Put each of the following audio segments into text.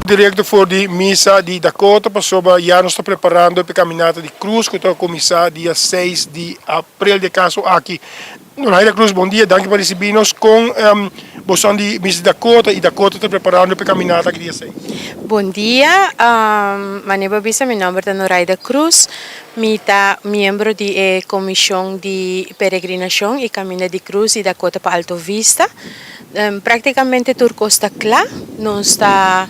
Direto voor die missa di Dakota, pasoba já nós estamos preparando para a caminhada de cruz, que está a começar dia 6 de abril de caso aqui. No Raida Cruz, bom dia, danke para receber-nos com bolsão de missa de Dakota e Dakota está preparando para a caminhada aqui dia 6. Bom dia, Maneba Bisa, meu nome é Noraida Cruz, mita membro de comissão de peregrinação e caminhada de cruz e Dakota para Alto Vista. Praticamente turco está claro, nós está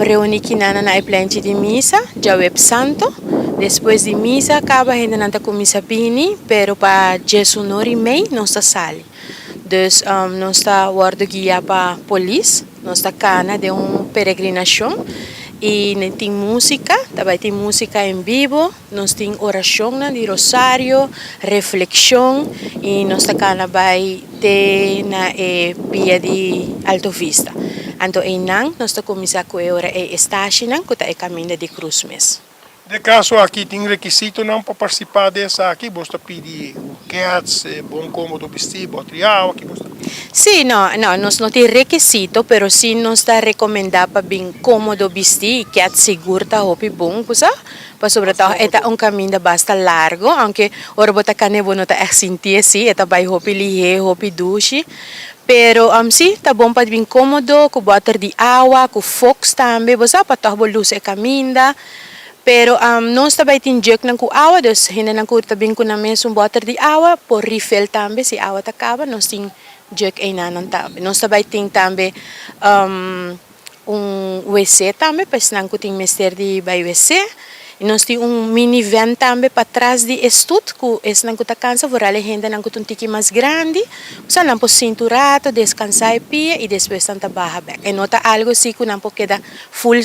reunidos na planta de missa, já Web Santo. Depois de missa, acaba ainda não está com missa bini, pero para Jesus nori mei não está sali. Dus nós está guardo guia para polícia, nós está cana de peregrinação e tem música, também tem música em vivo, nós tem oração de rosário, reflexão e nós está cana vai ter na pia de Alto Vista. Então, nós está começar com a hora estação, que está a caminho de cruz mesmo. De caso aqui tem requisito não para participar dessa aqui, você pedir cats, bom cômodo vestir, botrial, aqui você. Sim, nós não tem requisito, pero sim nós está recomendado para bem cômodo vestir, que é seguro tá hopi bom, coisa. Para sobretudo é caminho bastante largo, aunque ora bota canebo não tá sentir assim, é vai hopi lihe, hopi duche. Pero sim, tá bom para bem cômodo, com water de água, com fox também, você para tá luz e caminha. Pero nós também temos jeito com água, dus ainda não curta bem com a mesma water de água, por refill também, se a água acaba, nós temos jeito aí não também. Nós também temos também WC também, para se não tem mestre de vai WC. E nós temos minivan também para trás de estudo, que se não está cansa, por ali ainda não tem um tique mais grande, você não pode cinturato, descansar e depois tanta barra back. E nota algo assim que não pode quedar full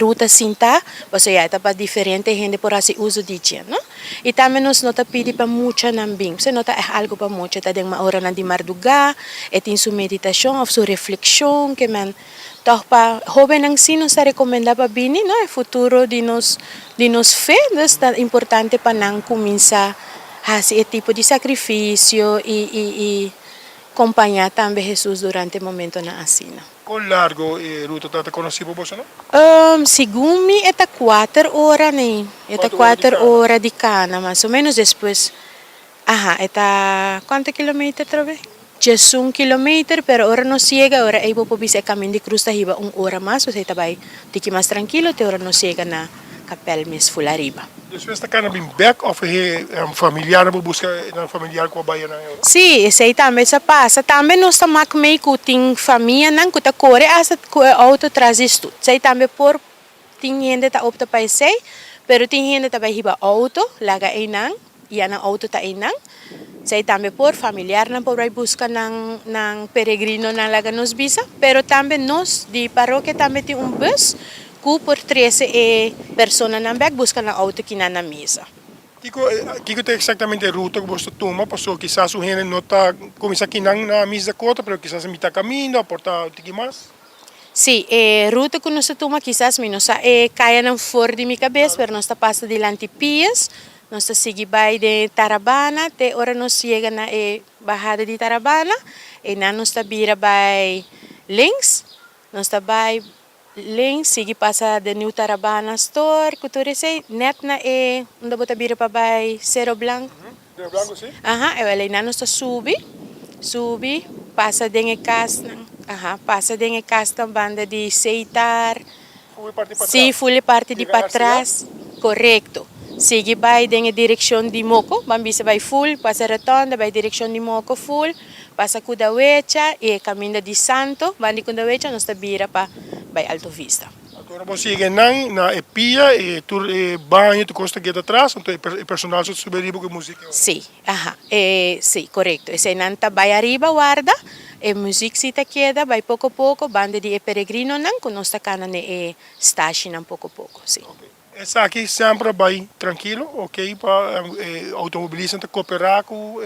ruta cinta, você já está para diferente gente por assim uso de dia, não? E também nós nota pedir para muita nambing, você nota algo para muita, tá de uma hora de madrugada, e tem sua meditação ou sua reflexão, que man então, para jovem assim, nós recomendamos para bini, não? O futuro de nós fé, é importante para não começar a fazer esse tipo de sacrifício e acompanhar também Jesus durante o momento na assina. Qual largo ruta está conhecido por você, não? Segundo mim, é 4 horas, né? É 4 horas de cana, mais ou menos depois. É quantos quilômetros, talvez? 1 kilometer, pero ora não chega, ora aí vou bisa caminho de cruz hiba 1 hora mais, você tá vai tiki mais tranquilo, te ora não chega na capel mes full arriba. Dus we staan bem back of familiar para buscar um familiar com a baiana. Sim, isso aí também se passa. Também nós estamos meio que tem família, não que tá corre, essa auto traz isto. Isso aí também por tem gente tá opta para isso, pero tem gente tá vai hiba auto, laga aí não, e a auto tá aí não. Sei também por familiar não por buscar ng peregrino na laga nos bisa, pero também nós de paróquia também tem bus que por 13 pessoas na back busca na auto que na mesa. Kiko tem exatamente a ruta que você toma, passou quizás o gente não está começar aqui na mesa da cota, pero quizás me está caminho, aportar tiki mais. Sim, ruta que nós toma quizás me não caia não fora de minha cabeça, pero nós está passa de Lantipias. Nós seguimos de Tarabana, até hora nós chega na Bajada de Tarabana, e nós vira by links, nós vai links, sigue passa de New Tarabana Store, cultura sei, net na onde bota vira para by Cerro Blanco. Cerro Blanco, sim? E nós sube, passa de casa, passa de casa banda de Seitar, full parte de para trás, correto. Sigue vai em direção de Moco, bambisa vai full, passa retorna, vai direção de Moco full, passa Kudawecha e caminho de Santo, bandi Kudawecha, nós vira para Alto Vista. Agora você chega na epia e tu banho, tu costa aqui atrás, então o personal só subir riba com música. Sim, sim, correto. Esse nanta vai arriba, guarda, e música se ta queda, vai pouco a pouco, banda de peregrino não, que nós cana ne station pouco a pouco, sim. Okay. Essa aqui sempre vai tranquilo, ok, para automobilista cooperar com o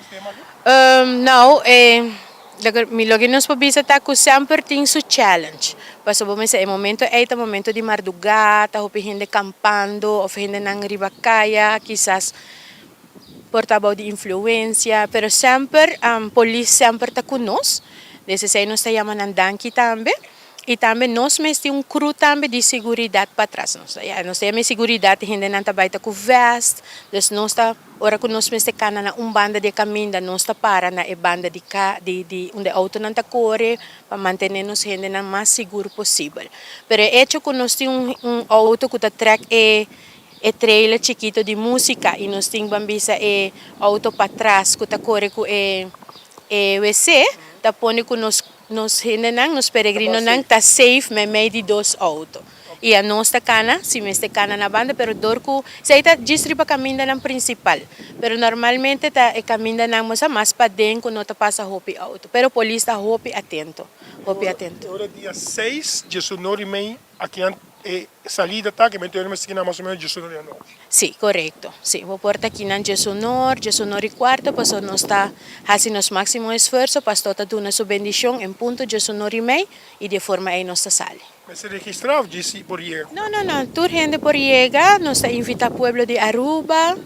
sistema aqui? Não, milogin nos pabisa ta ku sempre tem su challenge. Paso bom sa momento momento de madrugada, o hindi campando, o hindi nang ribakaya, quizás portavoz de influência, pero sempre polícia sempre ta kunos. Desse sei nos ta yaman ang danki tambe. E também nós temos crew também de segurança para trás. Nós temos segurança, gente não está baita com vest, então nós está, ora que nós temos cana banda de caminho, nós está para na banda de onde auto não está corre, para manter nos gente o mais seguro possível. Pero é hecho que nós temos auto que está track trailer chiquito de música e nós temos bambisa auto para trás que está corre com WC, tá põe que nos peregrinos não tá safe me meio de 2 autos. E a nossa cana, se me está cana na banda, pero dorco, se está distribuindo caminho na principal. Pero normalmente tá caminho na moça mais para dentro quando tá passa hopi auto. Pero polícia tá hopi atento. Agora dia 6 de janeiro e meio aqui salida tá que me tenho mais mais ou menos de janeiro. Sim, correto. Sim, vou portar aqui na Jesonor e quarto, para nós está fazendo o máximo esforço para estar dando sua bendição em ponto Jesonor e meio e de forma aí nossa sala. Mas se registrava disse por ir. Não. Tur gente por llega, nós está invita pueblo de Aruba.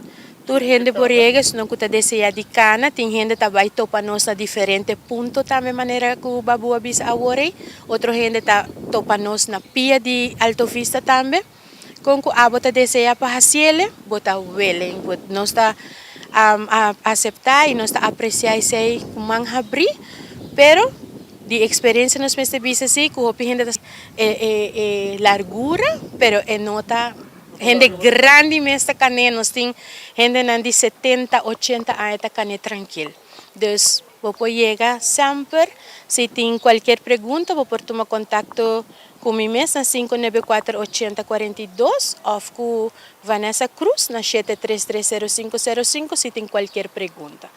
Tur gente por llega, se não custa desejar de cana, tem gente também topa nós a diferente ponto também maneira que o babu abis agora. Outra gente tá topa nós na pia de Alto Vista também. Com que a bota deseja para fazer, bota willing, nós está a aceitar e nós está apreciar isso com manhabri, pero de experiência nós percebemos assim que o gente é largura, pero é nota gente grande mesmo cane, nós tem gente de 70, 80 anos tá cane tranquilo. Então, você chega sempre, se tem qualquer pergunta, você tomar contato comigo na 594-8042 ou com Vanessa Cruz na 7330505 se tem qualquer pergunta.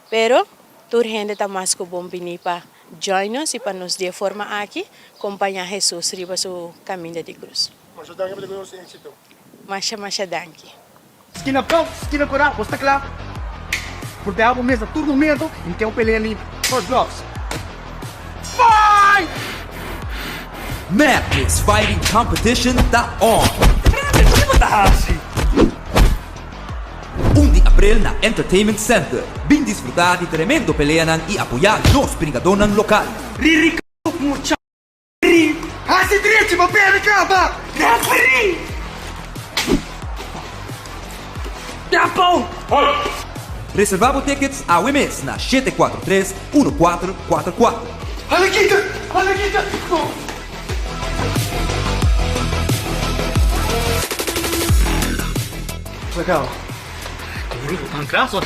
Pero, toda gente está mais que bom vir para join us e para nos dar forma aqui, acompanhar Jesus riba seu caminho de cruz. Masha danke. Esquina pronto, esquina corada, você está claro? Porque a mesa turno medo, então peleia ali, first blocks. Fight! Madness Fighting Competition tá on! 1 de abril na Entertainment Center. Vim disfrutar de tremendo peleanan e apoiar nos brigadonan local. Riri mucha. Riri. Assim direito, meu pé de capa. Riri. Tapo. Reservavo tickets a Wimes na 743-1444. Alequita. Legal. Tá graça?